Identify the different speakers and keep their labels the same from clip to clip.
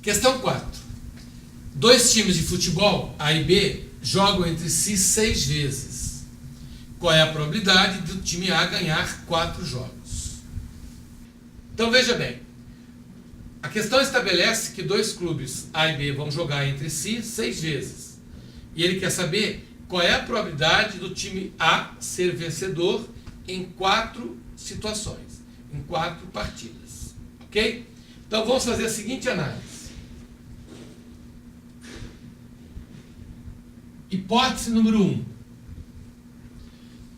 Speaker 1: Questão 4. Dois times de futebol, A e B, jogam entre si 6 vezes. Qual é a probabilidade do time A ganhar 4 jogos? Então veja bem, a questão estabelece que dois clubes, A e B, vão jogar entre si 6 vezes. E ele quer saber qual é a probabilidade do time A ser vencedor em 4 situações, em 4 partidas. Ok? Então vamos fazer a seguinte análise. Hipótese número 1.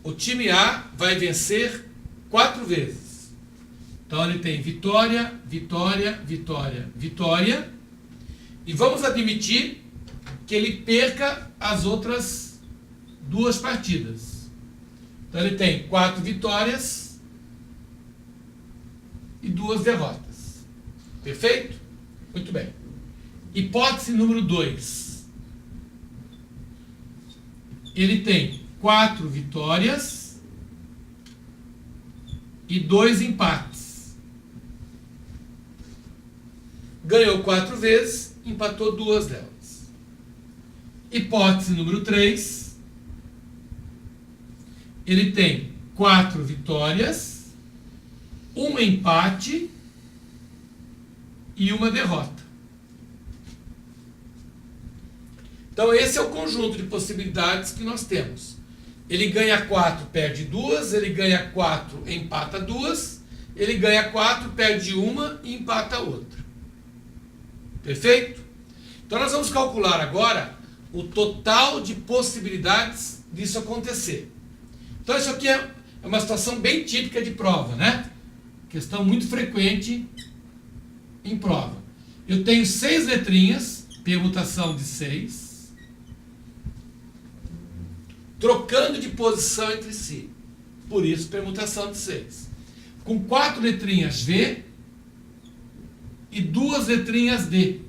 Speaker 1: O time A vai vencer 4 vezes. Então ele tem vitória, vitória, vitória, vitória. E vamos admitir que ele perca as outras 2 partidas. Então ele tem 4 vitórias e 2 derrotas. Perfeito? Muito bem. Hipótese número 2. Ele tem 4 vitórias e 2 empates. Ganhou 4 vezes, empatou 2 delas. Hipótese número 3. Ele tem 4 vitórias, 1 empate e 1 derrota. Então esse é o conjunto de possibilidades que nós temos. Ele ganha 4, perde 2, ele ganha 4, empata 2, ele ganha 4, perde 1 e empata outra. Perfeito? Então nós vamos calcular agora o total de possibilidades disso acontecer. Então isso aqui é uma situação bem típica de prova, né? Questão muito frequente em prova. Eu tenho 6 letrinhas, permutação de 6, trocando de posição entre si. Por isso, permutação de 6. Com 4 letrinhas V e 2 letrinhas D.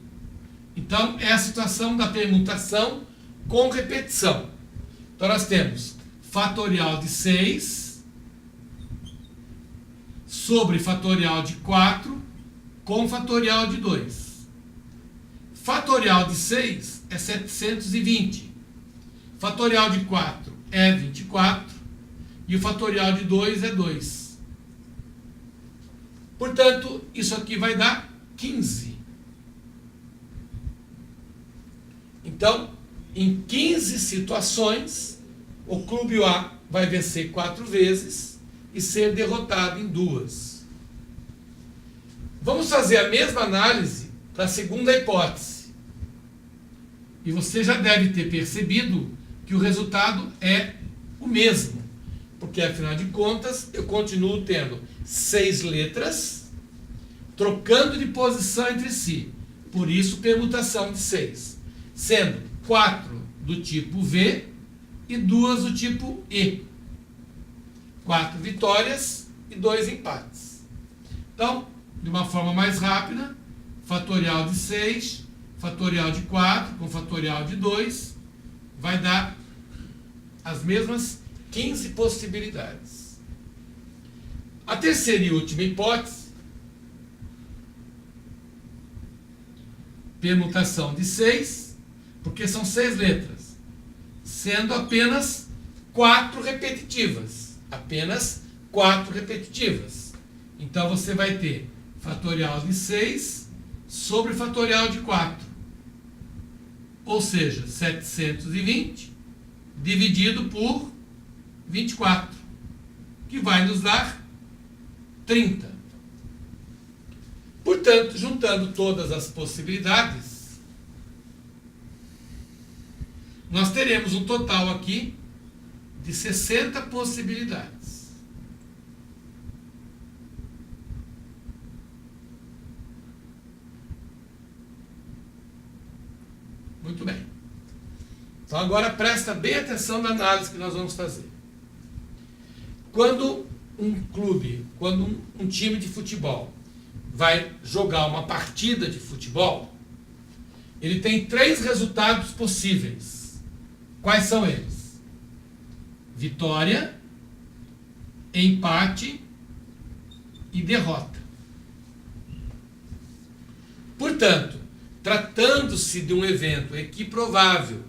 Speaker 1: Então, é a situação da permutação com repetição. Então, nós temos fatorial de 6 sobre fatorial de 4 com fatorial de 2. Fatorial de 6 é 720. Fatorial de 4 é 24 e o fatorial de 2 é 2. Portanto, isso aqui vai dar 15. Então, em 15 situações, o clube A vai vencer 4 vezes e ser derrotado em 2. Vamos fazer a mesma análise para a segunda hipótese. E você já deve ter percebido que o resultado é o mesmo, porque afinal de contas eu continuo tendo 6 letras trocando de posição entre si, por isso permutação de 6, sendo 4 do tipo V e 2 do tipo E. 4 vitórias e 2 empates. Então, de uma forma mais rápida, fatorial de 6, fatorial de 4 com fatorial de 2, vai dar as mesmas 15 possibilidades. A terceira e última hipótese, permutação de 6, porque são 6 letras, sendo apenas 4 repetitivas. Apenas 4 repetitivas. Então você vai ter fatorial de 6 sobre fatorial de 4. Ou seja, 720 dividido por 24, que vai nos dar 30. Portanto, juntando todas as possibilidades, nós teremos um total aqui de 60 possibilidades. Muito bem. Então agora presta bem atenção na análise que nós vamos fazer. Quando um clube, quando um time de futebol vai jogar uma partida de futebol, ele tem 3 resultados possíveis. Quais são eles? Vitória, empate e derrota. Portanto, tratando-se de um evento equiprovável,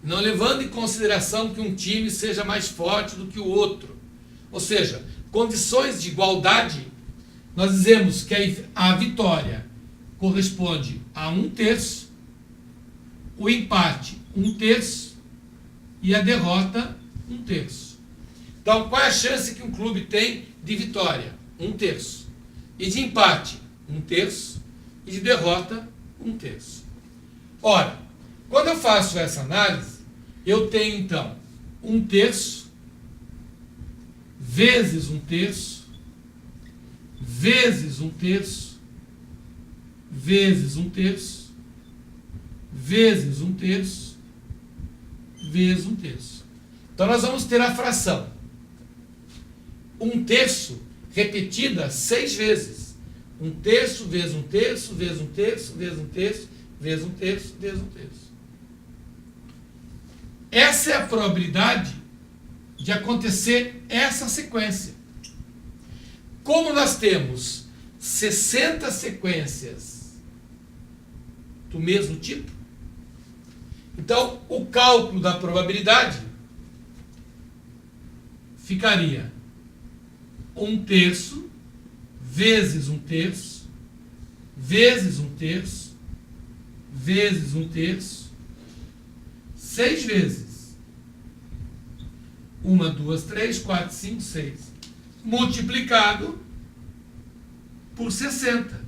Speaker 1: não levando em consideração que um time seja mais forte do que o outro, ou seja, condições de igualdade, nós dizemos que a vitória corresponde a 1/3, o empate 1/3 e a derrota 1/3. Então, qual é a chance que um clube tem de vitória? 1/3. E de empate, 1/3. E de derrota, 1/3. Ora, quando eu faço essa análise, eu tenho então 1/3 vezes 1/3 vezes 1/3 vezes 1/3 vezes 1/3 vezes 1/3. Então nós vamos ter a fração 1/3 repetida 6 vezes. 1/3 vezes 1/3 vezes 1/3 vezes 1/3 vezes 1/3 vezes 1/3. Essa é a probabilidade de acontecer essa sequência. Como nós temos 60 sequências do mesmo tipo, então o cálculo da probabilidade ficaria 1/3 vezes 1/3 vezes 1/3 vezes 1/3 6 vezes. 1, 2, 3, 4, 5, 6. Multiplicado por 60.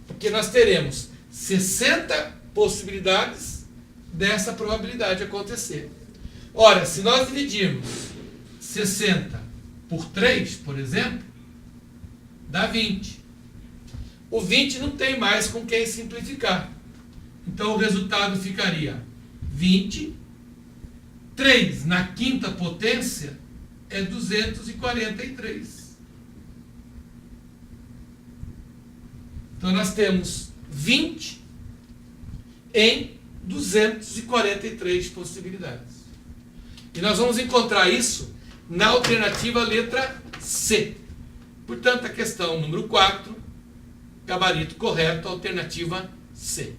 Speaker 1: Porque nós teremos 60 possibilidades dessa probabilidade acontecer. Ora, se nós dividirmos 60 por 3, por exemplo, dá 20. O 20 não tem mais com quem simplificar. Então o resultado ficaria 20. 3 na quinta potência é 243. Então nós temos 20 em 243 possibilidades. E nós vamos encontrar isso na alternativa letra C. Portanto, a questão número 4, gabarito correto, alternativa C.